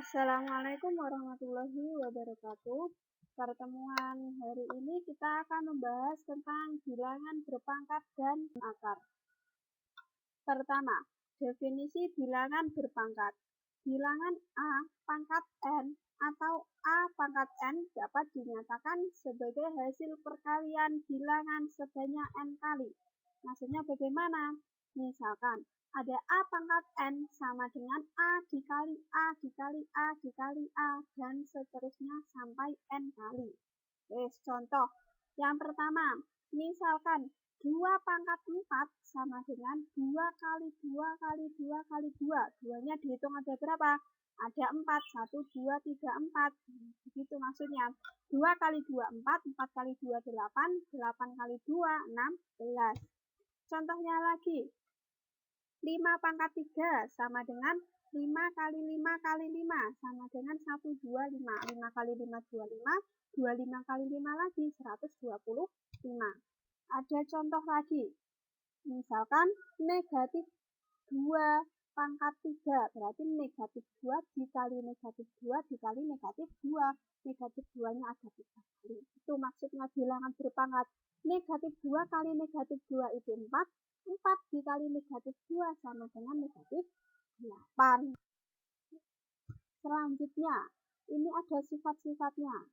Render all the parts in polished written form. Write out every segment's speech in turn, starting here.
Assalamualaikum warahmatullahi wabarakatuh. Pertemuan hari ini kita akan membahas tentang bilangan berpangkat dan akar. Pertama, definisi bilangan berpangkat. Bilangan A pangkat N atau A pangkat N dapat dinyatakan sebagai hasil perkalian bilangan sebanyak N kali. Maksudnya bagaimana? Misalkan ada A pangkat N sama dengan A dikali A dikali A dikali A dan seterusnya sampai N kali. Contoh yang pertama, misalkan 2 pangkat 4 sama dengan 2 kali 2 kali 2 kali 2. Duanya dihitung ada berapa? Ada 4, 1, 2, 3, 4. Begitu maksudnya. 2 kali 2, 4, 4 kali 2, 8, 8 kali 2, 16. Contohnya lagi, 5 pangkat 3 sama dengan 5 kali 5 kali 5 sama dengan 125. 5 kali 5, 25. 25 kali 5 lagi, 125. Ada contoh lagi. Misalkan negatif 2 pangkat 3. Berarti negatif 2 dikali negatif 2 dikali negatif 2. Negatif 2-nya ada 3 kali. Itu maksudnya bilangan berpangkat. Negatif 2 kali negatif 2 itu 4. 4 dikali negatif 2 sama dengan negatif 8. Selanjutnya, ini ada sifat-sifatnya.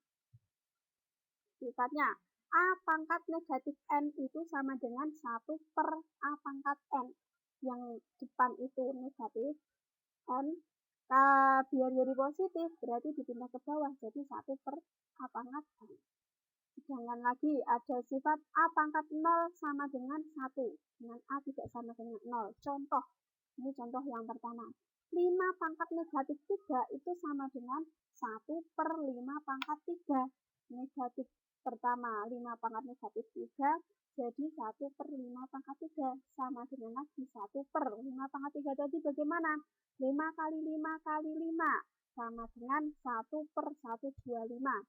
Sifatnya, A pangkat negatif N itu sama dengan 1 per A pangkat N. Yang depan itu negatif N. Biar jadi positif, berarti dipindah ke bawah. Jadi 1 per A pangkat N. Sedangkan lagi ada sifat A pangkat 0 sama dengan 1. Dengan A tidak sama dengan 0. Contoh, ini contoh yang pertama. 5 pangkat negatif 3 itu sama dengan 1 per 5 pangkat 3. Negatif pertama 5 pangkat negatif 3 jadi 1 per 5 pangkat 3 sama dengan lagi 1 per 5 pangkat 3 tadi bagaimana? 5 kali 5 kali 5 sama dengan 1 per 125.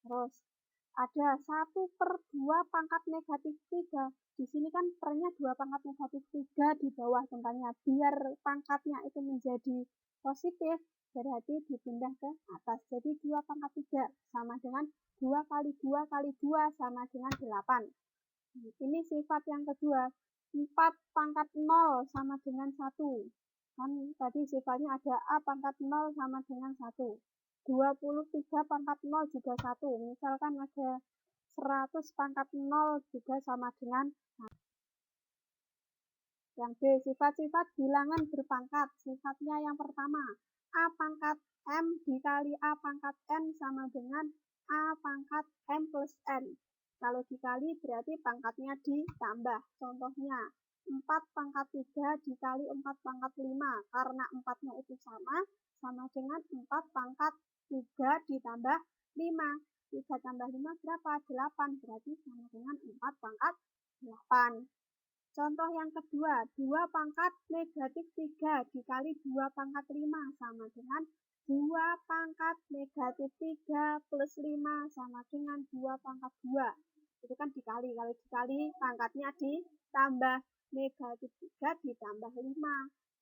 Terus ada 1 per 2 pangkat negatif 3. Di sini kan pernya 2 pangkat negatif 3 di bawah tempatnya. Biar pangkatnya itu menjadi positif, berarti dipindah ke atas. Jadi 2 pangkat 3 sama dengan 2 kali 2 kali 2 sama dengan 8. Ini sifat yang kedua. 4 pangkat 0 sama dengan 1. Kan tadi sifatnya ada A pangkat 0 sama dengan 1. 23 pangkat 0 juga 1. Misalkan ada 100 pangkat 0 juga sama dengan 1. Yang B, sifat-sifat bilangan berpangkat. Sifatnya yang pertama, A pangkat M dikali A pangkat N sama dengan A pangkat M plus N. Kalau dikali berarti pangkatnya ditambah. Contohnya, 4 pangkat 3 dikali 4 pangkat 5. Karena 4-nya itu sama dengan 4 pangkat 3 ditambah 5. 3 tambah 5 berapa? 8. Berarti sama dengan 4 pangkat 8. Contoh yang kedua, 2 pangkat negatif 3 dikali 2 pangkat 5 sama dengan 2 pangkat negatif 3 plus 5 sama dengan 2 pangkat 2. Itu kan dikali. Kalau dikali pangkatnya ditambah. Negatif 3 ditambah 5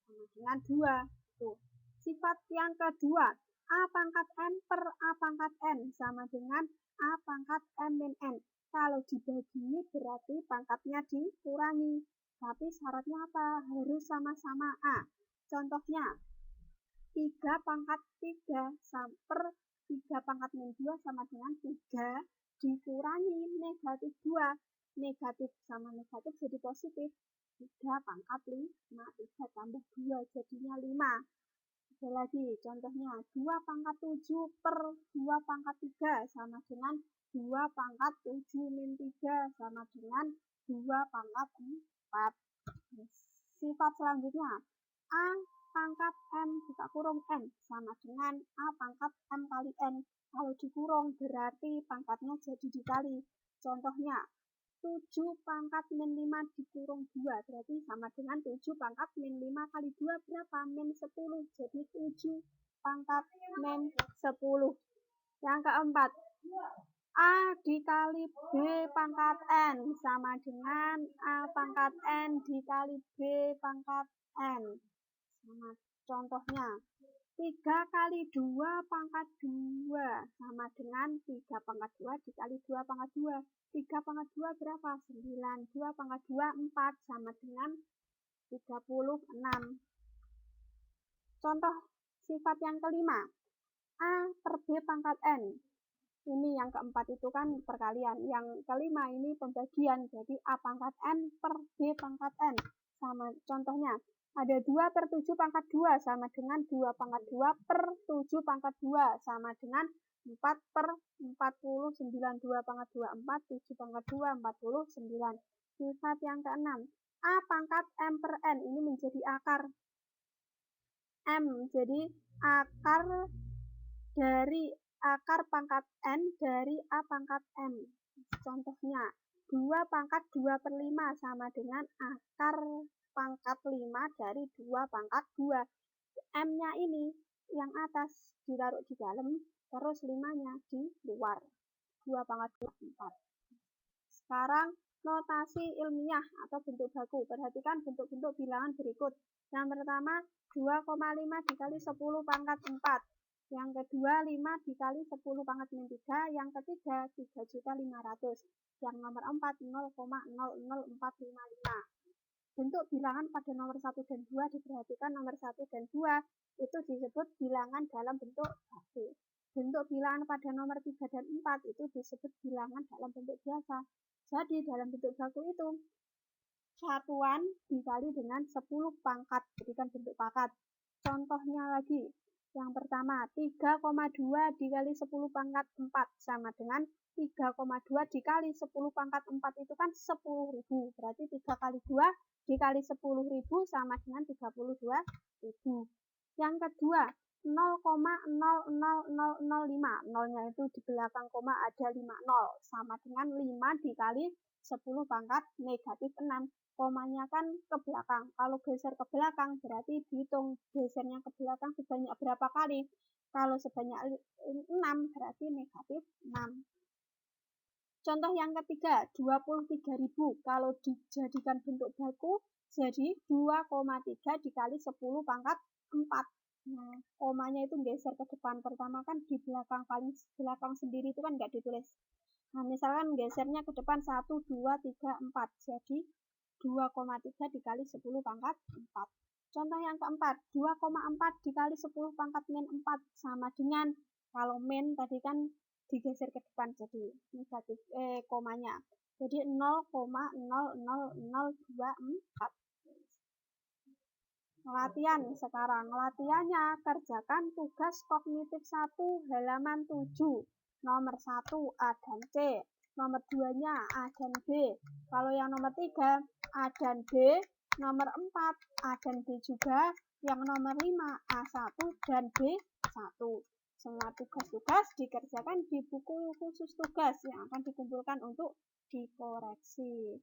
sama dengan 2. Tuh. Sifat yang kedua, A pangkat N per A pangkat N sama dengan A pangkat M min N. Kalau dibagi berarti pangkatnya dikurangi. Tapi syaratnya apa? Harus sama-sama A. Contohnya, 3 pangkat 3 per 3 pangkat min 2 sama dengan 3 dikurangi negatif 2. Negatif sama negatif jadi positif. 3 pangkat 5. 3 tambah 2 jadinya 5. Ada lagi contohnya 2 pangkat 7 per 2 pangkat 3 sama dengan 2 pangkat 7 min 3 sama dengan 2 pangkat 4. Sifat selanjutnya, A pangkat M buka kurung N sama dengan A pangkat M kali N. Kalau dikurung berarti pangkatnya jadi dikali. Contohnya, 7 pangkat min 5 dikurung 2 berarti sama dengan 7 pangkat min 5 kali 2 berapa? Min 10. Jadi 7 pangkat min 10. Yang keempat, A dikali B pangkat N sama dengan A pangkat N dikali B pangkat N. Sama contohnya, 3 kali 2 pangkat 2 sama dengan 3 pangkat 2 dikali 2 pangkat 2. 3 pangkat 2 berapa? 9. 2 pangkat 2, 4 sama dengan 36. Contoh sifat yang kelima. A per B pangkat N. Ini yang keempat itu kan perkalian. Yang kelima ini pembagian. Jadi A pangkat N per B pangkat N. Sama contohnya. Ada 2 per 7 pangkat 2 sama dengan 2 pangkat 2 per 7 pangkat 2 sama dengan 4 per 49. 2 pangkat 2, 4, 7 pangkat 2, 49. Sifat yang keenam. A pangkat M per N. Ini menjadi akar. M jadi akar dari akar pangkat N dari A pangkat M. Contohnya, 2 pangkat 2 per 5 sama dengan akar pangkat 5 dari 2 pangkat 2. M-nya ini yang atas ditaruh di dalam, terus 5-nya di luar. 2 pangkat 2, 4. Sekarang, notasi ilmiah atau bentuk baku. Perhatikan bentuk-bentuk bilangan berikut. Yang pertama, 2,5 dikali 10 pangkat 4. Yang kedua, 5 dikali 10 pangkat min 3. Yang ketiga, 3.500.000. Yang nomor 4, 0,00455. Bentuk bilangan pada nomor 1 dan 2 diperhatikan nomor 1 dan 2 itu disebut bilangan dalam bentuk baku. Bentuk bilangan pada nomor 3 dan 4 itu disebut bilangan dalam bentuk biasa. Jadi dalam bentuk baku itu satuan dikali dengan 10 pangkat, jadikan bentuk pangkat. Contohnya lagi, yang pertama 3,2 dikali 10 pangkat 4 sama dengan 3,2 dikali 10 pangkat 4 itu kan 10.000. Berarti 3 kali 2 dikali 10.000 sama dengan 32.000. Yang kedua, 0,00005. Nolnya itu di belakang koma ada 5 nol. Sama dengan 5 dikali 10 pangkat negatif 6. Komanya kan ke belakang. Kalau geser ke belakang berarti dihitung gesernya ke belakang sebanyak berapa kali. Kalau sebanyak 6 berarti negatif 6. Contoh yang ketiga, 23.000. Kalau dijadikan bentuk baku, jadi 2,3 dikali 10 pangkat 4. Nah, komanya itu geser ke depan. Pertama kan di belakang, paling belakang sendiri itu kan nggak ditulis. Nah, misalkan gesernya ke depan 1, 2, 3, 4. Jadi 2,3 dikali 10 pangkat 4. Contoh yang keempat, 2,4 dikali 10 pangkat min 4 sama dengan, kalau min tadi kan digeser ke depan jadi negatif komanya. Jadi 0,00024. Latihan sekarang. Latihannya kerjakan tugas kognitif 1 halaman 7. Nomor 1 A dan C. Nomor 2-nya A dan B. Kalau yang nomor 3 A dan B. Nomor 4 A dan B juga. Yang nomor 5 A1 dan B1. Semua tugas-tugas dikerjakan di buku khusus tugas yang akan dikumpulkan untuk dikoreksi.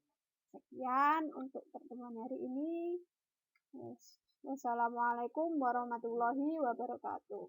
Sekian untuk pertemuan hari ini. Wassalamualaikum warahmatullahi wabarakatuh.